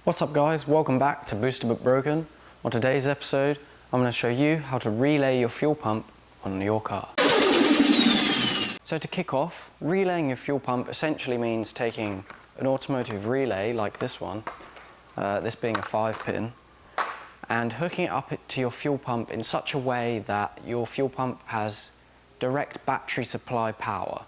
What's up guys, welcome back to Boosted but Broken. On today's episode, I'm going to show you how to relay your fuel pump on your car. So to kick off, relaying your fuel pump essentially means taking an automotive relay like this one, this being a 5-pin, and hooking it up to your fuel pump in such a way that your fuel pump has direct battery supply power.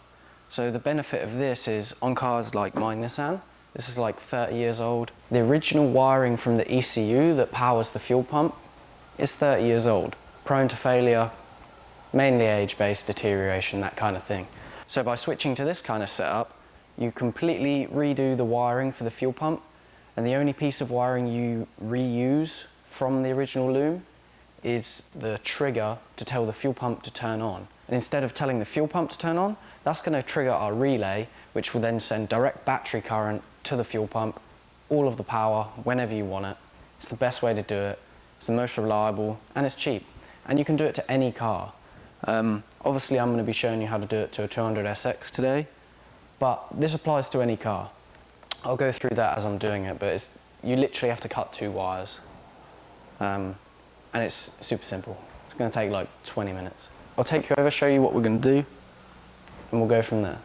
So the benefit of this is on cars like my Nissan. This is like 30 years old. The original wiring from the ECU that powers the fuel pump is 30 years old, prone to failure, mainly age-based deterioration, that kind of thing. So by switching to this kind of setup, you completely redo the wiring for the fuel pump, and the only piece of wiring you reuse from the original loom is the trigger to tell the fuel pump to turn on. And instead of telling the fuel pump to turn on, that's going to trigger our relay, which will then send direct battery current to the fuel pump, all of the power, whenever you want it. It's the best way to do it, it's the most reliable, and it's cheap. And you can do it to any car. Obviously I'm going to be showing you how to do it to a 200SX today, but this applies to any car. I'll go through that as I'm doing it, but you literally have to cut 2 wires. And it's super simple. It's going to take like 20 minutes. I'll take you over, show you what we're going to do, and we'll go from there.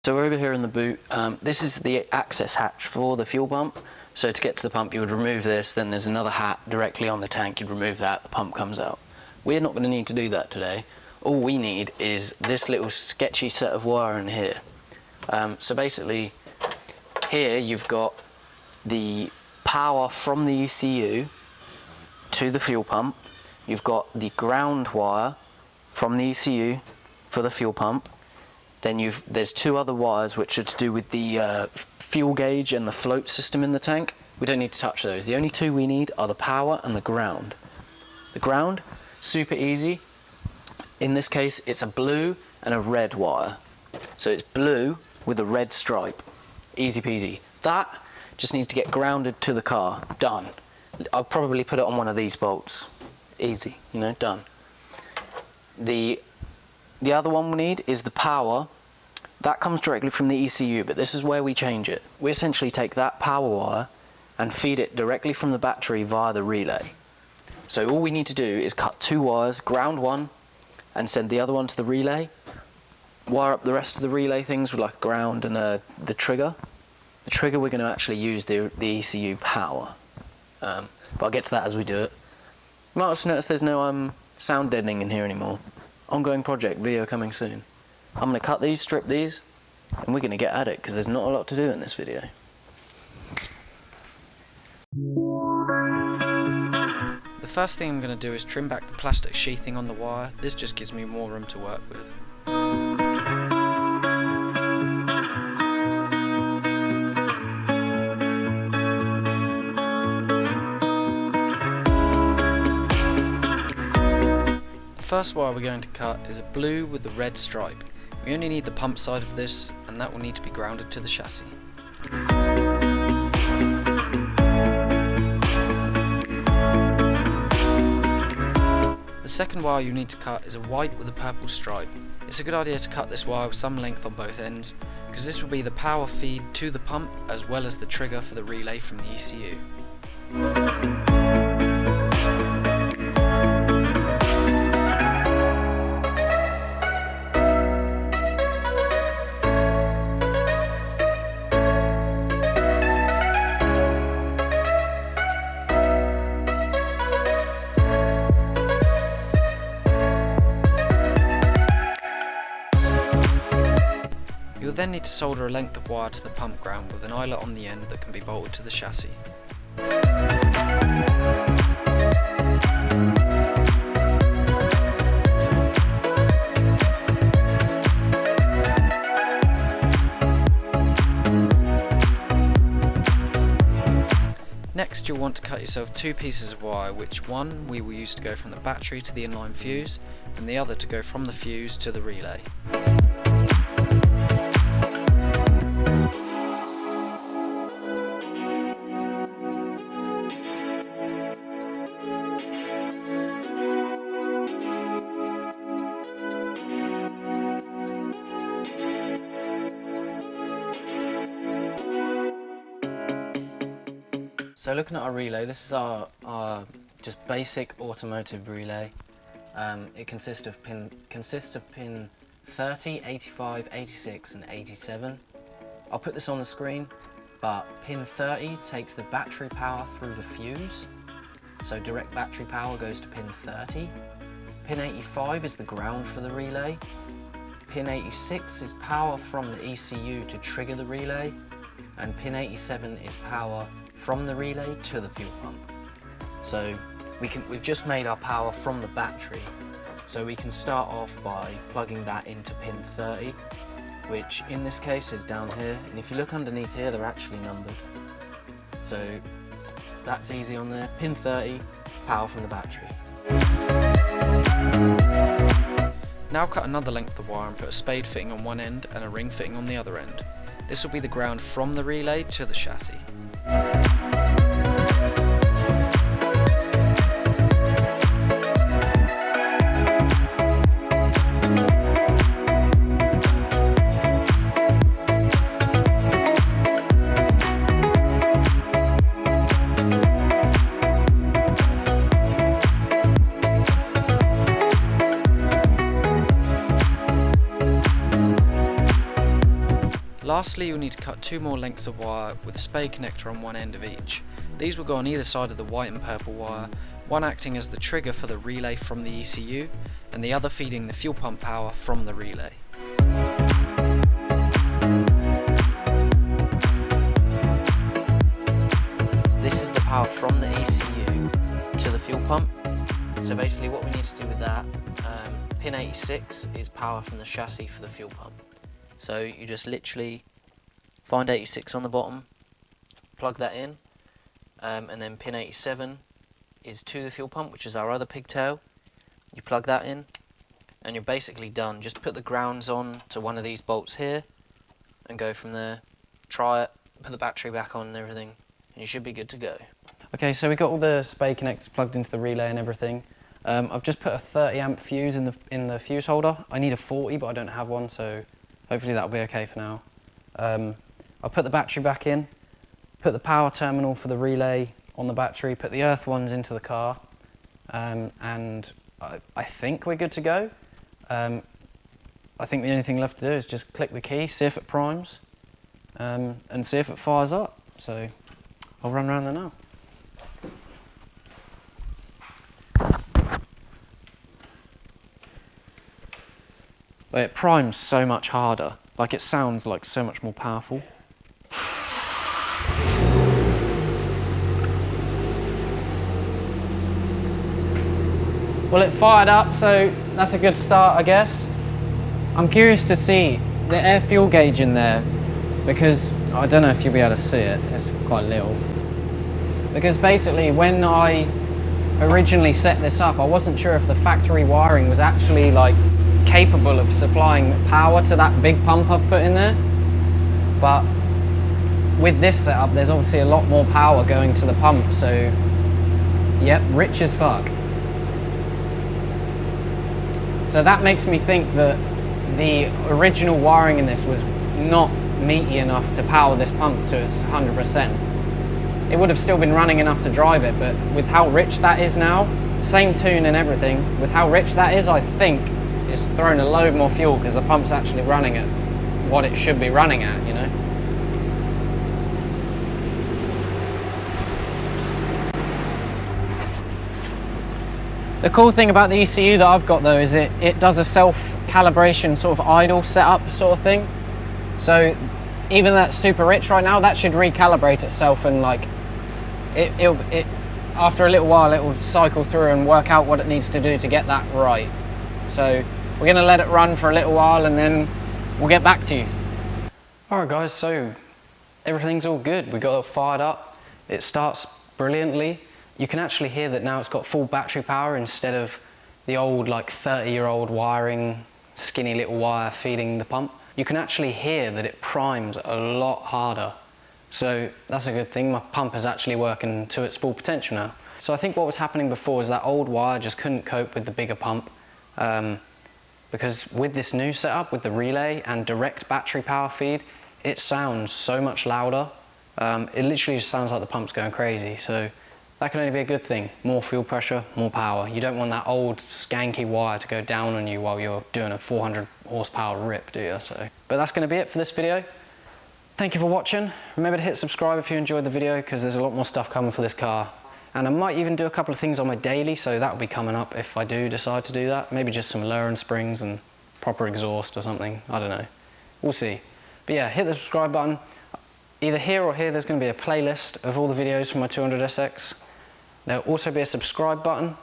So we're over here in the boot. This is the access hatch for the fuel pump. So to get to the pump you would remove this, then there's another hat directly on the tank, you'd remove that, the pump comes out. We're not going to need to do that today. All we need is this little sketchy set of wire in here. So basically here you've got the power from the ECU to the fuel pump. You've got the ground wire from the ECU for the fuel pump. Then there's 2 other wires which are to do with the fuel gauge and the float system in the tank. We don't need to touch those. The only 2 we need are the power and the ground. The ground, super easy. In this case, it's a blue and a red wire. So it's blue with a red stripe. Easy peasy. That just needs to get grounded to the car. Done. I'll probably put it on one of these bolts. Easy, you know, done. The other one we need is the power. That comes directly from the ECU, but this is where we change it. We essentially take that power wire and feed it directly from the battery via the relay. So all we need to do is cut 2 wires, ground one, and send the other one to the relay. Wire up the rest of the relay things with like ground and the trigger. The trigger we're going to actually use the ECU power. But I'll get to that as we do it. You might also notice there's no sound deadening in here anymore. Ongoing project, video coming soon. I'm going to cut these, strip these, and we're going to get at it because there's not a lot to do in this video. The first thing I'm going to do is trim back the plastic sheathing on the wire. This just gives me more room to work with. The first wire we're going to cut is a blue with a red stripe. We only need the pump side of this, and that will need to be grounded to the chassis. The second wire you need to cut is a white with a purple stripe. It's a good idea to cut this wire with some length on both ends, because this will be the power feed to the pump as well as the trigger for the relay from the ECU. You'll then need to solder a length of wire to the pump ground with an eyelet on the end that can be bolted to the chassis. Next, you'll want to cut yourself 2 pieces of wire, which one we will use to go from the battery to the inline fuse, and the other to go from the fuse to the relay. So looking at our relay, this is our just basic automotive relay. It consists of pin 30, 85, 86 and 87. I'll put this on the screen, but pin 30 takes the battery power through the fuse. So direct battery power goes to pin 30. Pin 85 is the ground for the relay. Pin 86 is power from the ECU to trigger the relay. And pin 87 is power from the relay to the fuel pump. So we've just made our power from the battery. So we can start off by plugging that into pin 30, which in this case is down here. And if you look underneath here, they're actually numbered. So that's easy on there. Pin 30, power from the battery. Now cut another length of wire and put a spade fitting on one end and a ring fitting on the other end. This will be the ground from the relay to the chassis. Lastly, you'll need to cut 2 more lengths of wire with a spade connector on one end of each. These will go on either side of the white and purple wire, one acting as the trigger for the relay from the ECU, and the other feeding the fuel pump power from the relay. So this is the power from the ECU to the fuel pump. So basically what we need to do with that, pin 86 is power from the chassis for the fuel pump. So you just literally find 86 on the bottom, plug that in, and then pin 87 is to the fuel pump, which is our other pigtail. You plug that in, and you're basically done. Just put the grounds on to one of these bolts here, and go from there. Try it, put the battery back on and everything, and you should be good to go. Okay, so we got all the spade connectors plugged into the relay and everything. I've just put a 30 amp fuse in the fuse holder. I need a 40, but I don't have one, so hopefully that'll be okay for now. I'll put the battery back in, put the power terminal for the relay on the battery, put the earth ones into the car, and I think we're good to go. I think the only thing left to do is just click the key, see if it primes, and see if it fires up. So I'll run around there now. But it primes so much harder, like it sounds like so much more powerful. Well, it fired up, so that's a good start, I guess. I'm curious to see the air fuel gauge in there, because I don't know if you'll be able to see it, it's quite little. Because basically when I originally set this up, I wasn't sure if the factory wiring was actually like capable of supplying power to that big pump I've put in there. But with this setup, there's obviously a lot more power going to the pump, so yep, rich as fuck. So that makes me think that the original wiring in this was not meaty enough to power this pump to its 100%. It would have still been running enough to drive it, but with how rich that is now, same tune and everything, with how rich that is, I think it's throwing a load more fuel because the pump's actually running at what it should be running at, you know? The cool thing about the ECU that I've got though is it does a self-calibration sort of idle setup sort of thing. So even though that's super rich right now, that should recalibrate itself, and like it after a little while it will cycle through and work out what it needs to do to get that right. So we're going to let it run for a little while and then we'll get back to you. Alright guys, so everything's all good. We got it fired up. It starts brilliantly. You can actually hear that now it's got full battery power instead of the old like 30-year-old wiring, skinny little wire feeding the pump. You can actually hear that it primes a lot harder. So that's a good thing. My pump is actually working to its full potential now. So I think what was happening before is that old wire just couldn't cope with the bigger pump. Because with this new setup, with the relay and direct battery power feed, it sounds so much louder. it literally just sounds like the pump's going crazy. So that can only be a good thing. More fuel pressure, more power. You don't want that old skanky wire to go down on you while you're doing a 400 horsepower rip, do you? But that's going to be it for this video. Thank you for watching. Remember to hit subscribe if you enjoyed the video, because there's a lot more stuff coming for this car. And I might even do a couple of things on my daily, so that will be coming up if I do decide to do that. Maybe just some lowering springs and proper exhaust or something. I don't know. We'll see. But yeah, hit the subscribe button. Either here or here, there's going to be a playlist of all the videos from my 200SX. There'll also be a subscribe button,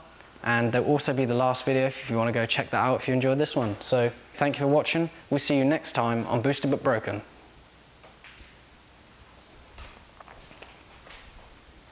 and there'll also be the last video if you want to go check that out if you enjoyed this one. So thank you for watching. We'll see you next time on Boosted But Broken.